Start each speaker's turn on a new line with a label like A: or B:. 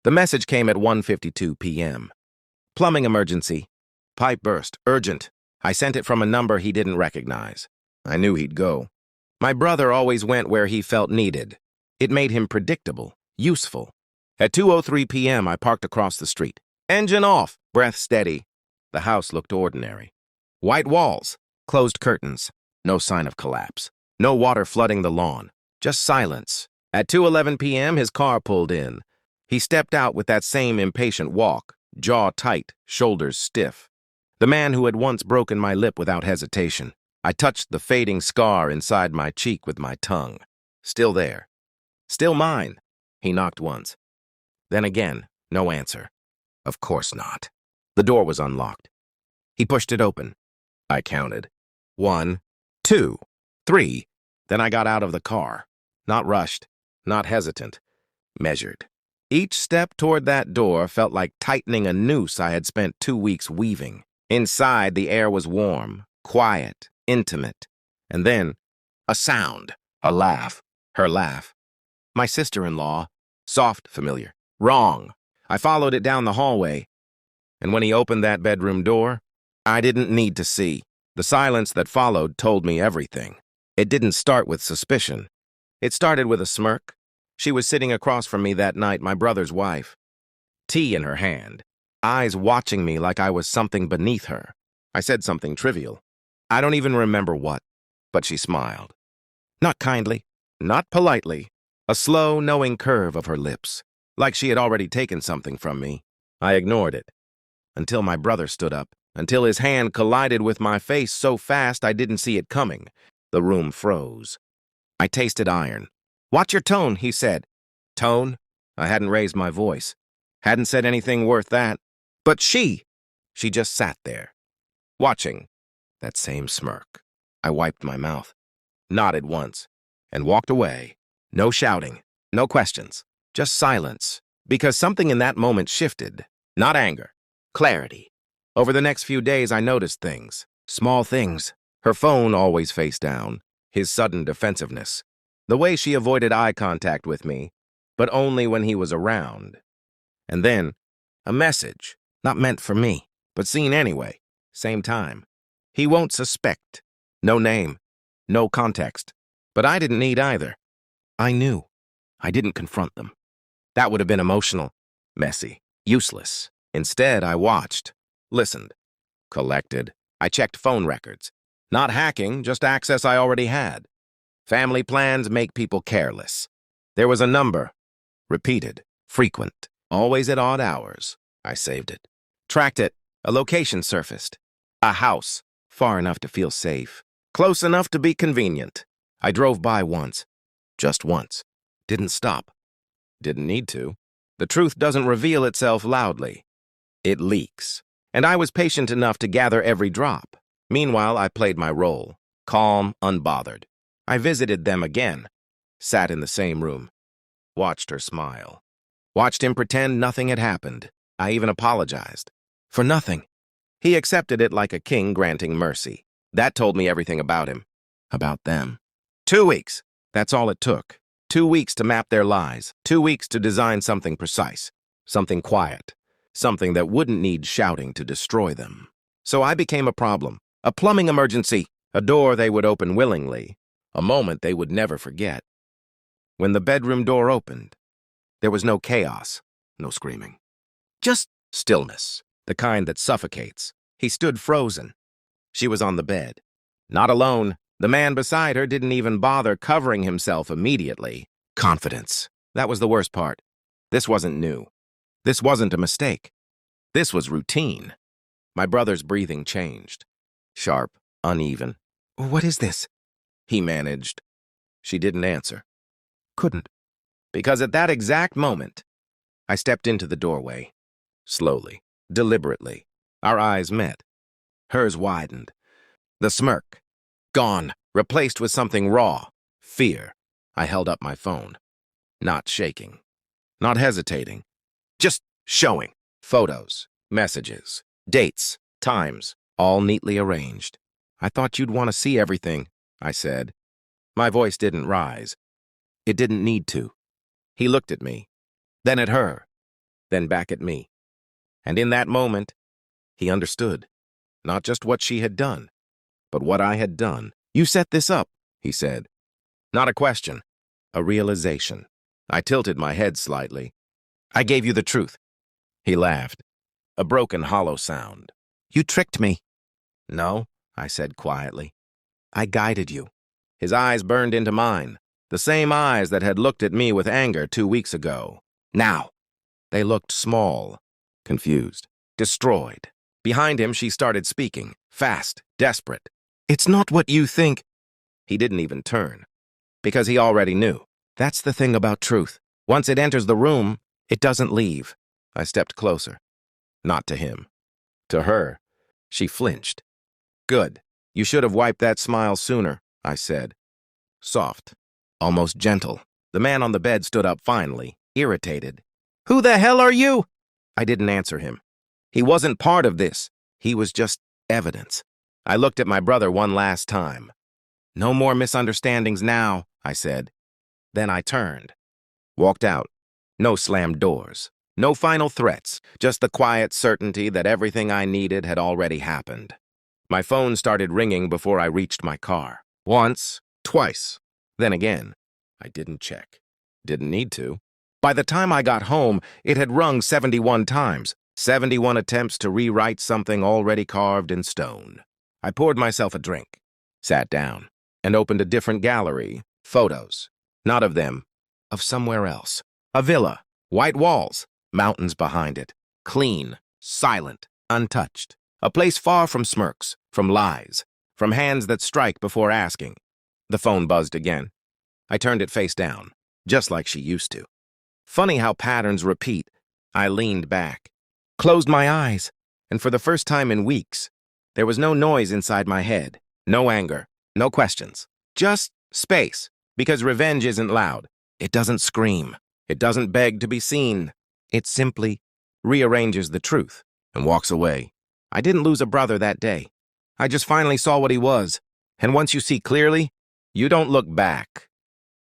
A: The message came at 1:52 p.m. Plumbing emergency. Pipe burst. Urgent. I sent it from a number he didn't recognize. I knew he'd go. My brother always went where he felt needed. It made him predictable, useful. At 2:03 p.m., I parked across the street. Engine off, breath steady. The house looked ordinary. White walls, closed curtains, no sign of collapse. No water flooding the lawn, just silence. At 2:11 p.m., his car pulled in. He stepped out with that same impatient walk, jaw tight, shoulders stiff. The man who had once broken my lip without hesitation. I touched the fading scar inside my cheek with my tongue. Still there. Still mine. He knocked once. Then again, no answer. Of course not. The door was unlocked. He pushed it open. I counted. 1, 2, 3. Then I got out of the car. Not rushed, not hesitant. Measured. Each step toward that door felt like tightening a noose I had spent 2 weeks weaving. Inside, the air was warm, quiet, intimate. And then, a sound, a laugh, her laugh. My sister-in-law, soft, familiar. Wrong. I followed it down the hallway. And when he opened that bedroom door, I didn't need to see. The silence that followed told me everything. It didn't start with suspicion. It started with a smirk. She was sitting across from me that night, my brother's wife. Tea in her hand, eyes watching me like I was something beneath her. I said something trivial. I don't even remember what, but she smiled. Not kindly, not politely. A slow, knowing curve of her lips, like she had already taken something from me. I ignored it. Until my brother stood up, until his hand collided with my face so fast I didn't see it coming. The room froze. I tasted iron. "Watch your tone," he said. Tone? I hadn't raised my voice. Hadn't said anything worth that. But she just sat there, watching. That same smirk. I wiped my mouth, nodded once, and walked away. No shouting, no questions, just silence. Because something in that moment shifted. Not anger, clarity. Over the next few days, I noticed things. Small things. Her phone always face down. His sudden defensiveness. The way she avoided eye contact with me, but only when he was around. And then, a message, not meant for me, but seen anyway, same time. He won't suspect. No name, no context. But I didn't need either. I knew. I didn't confront them. That would have been emotional, messy, useless. Instead, I watched, listened, collected. I checked phone records. Not hacking, just access I already had. Family plans make people careless. There was a number. Repeated, frequent, always at odd hours. I saved it. Tracked it. A location surfaced. A house, far enough to feel safe. Close enough to be convenient. I drove by once. Just once. Didn't stop. Didn't need to. The truth doesn't reveal itself loudly. It leaks. And I was patient enough to gather every drop. Meanwhile, I played my role. Calm, unbothered. I visited them again. Sat in the same room. Watched her smile. Watched him pretend nothing had happened. I even apologized. For nothing. He accepted it like a king granting mercy. That told me everything about him. About them. 2 weeks. That's all it took. 2 weeks to map their lies. 2 weeks to design something precise. Something quiet. Something that wouldn't need shouting to destroy them. So I became a problem. A plumbing emergency. A door they would open willingly. A moment they would never forget. When the bedroom door opened, there was no chaos, no screaming. Just stillness, the kind that suffocates. He stood frozen. She was on the bed. Not alone. The man beside her didn't even bother covering himself immediately. Confidence. That was the worst part. This wasn't new. This wasn't a mistake. This was routine. My brother's breathing changed. Sharp, uneven. "What is this?" he managed. She didn't answer. Couldn't. Because at that exact moment, I stepped into the doorway. Slowly, deliberately. Our eyes met. Hers widened. The smirk. Gone. Replaced with something raw. Fear. I held up my phone. Not shaking. Not hesitating. Just showing. Photos. Messages. Dates. Times. All neatly arranged. "I thought you'd want to see everything," I said. My voice didn't rise. It didn't need to. He looked at me. Then at her. then back at me. And in that moment, he understood. Not just what she had done, but what I had done. "You set this up," he said. Not a question, a realization. I tilted my head slightly. "I gave you the truth." He laughed, a broken, hollow sound. "You tricked me." "No," I said quietly. "I guided you." His eyes burned into mine, the same eyes that had looked at me with anger 2 weeks ago. Now, they looked small, confused, destroyed. Behind him, she started speaking, fast, desperate. "It's not what you think." He didn't even turn, because he already knew. That's the thing about truth. Once it enters the room, it doesn't leave. I stepped closer. Not to him. To her. She flinched. "Good. You should have wiped that smile sooner," I said. Soft, almost gentle. The man on the bed stood up finally, irritated. "Who the hell are you?" I didn't answer him. He wasn't part of this. He was just evidence. I looked at my brother one last time. "No more misunderstandings now," I said. Then I turned. Walked out. No slammed doors. No final threats. Just the quiet certainty that everything I needed had already happened. My phone started ringing before I reached my car. Once, twice. Then again. I didn't check. Didn't need to. By the time I got home, it had rung 71 times. 71 attempts to rewrite something already carved in stone. I poured myself a drink, sat down, and opened a different gallery. Photos. Not of them, of somewhere else. A villa, white walls, mountains behind it. Clean, silent, untouched. A place far from smirks, from lies, from hands that strike before asking. The phone buzzed again. I turned it face down, just like she used to. Funny how patterns repeat. I leaned back, closed my eyes, and for the first time in weeks, there was no noise inside my head, no anger, no questions, just space, because revenge isn't loud. It doesn't scream. It doesn't beg to be seen. It simply rearranges the truth and walks away. I didn't lose a brother that day. I just finally saw what he was. And once you see clearly, you don't look back.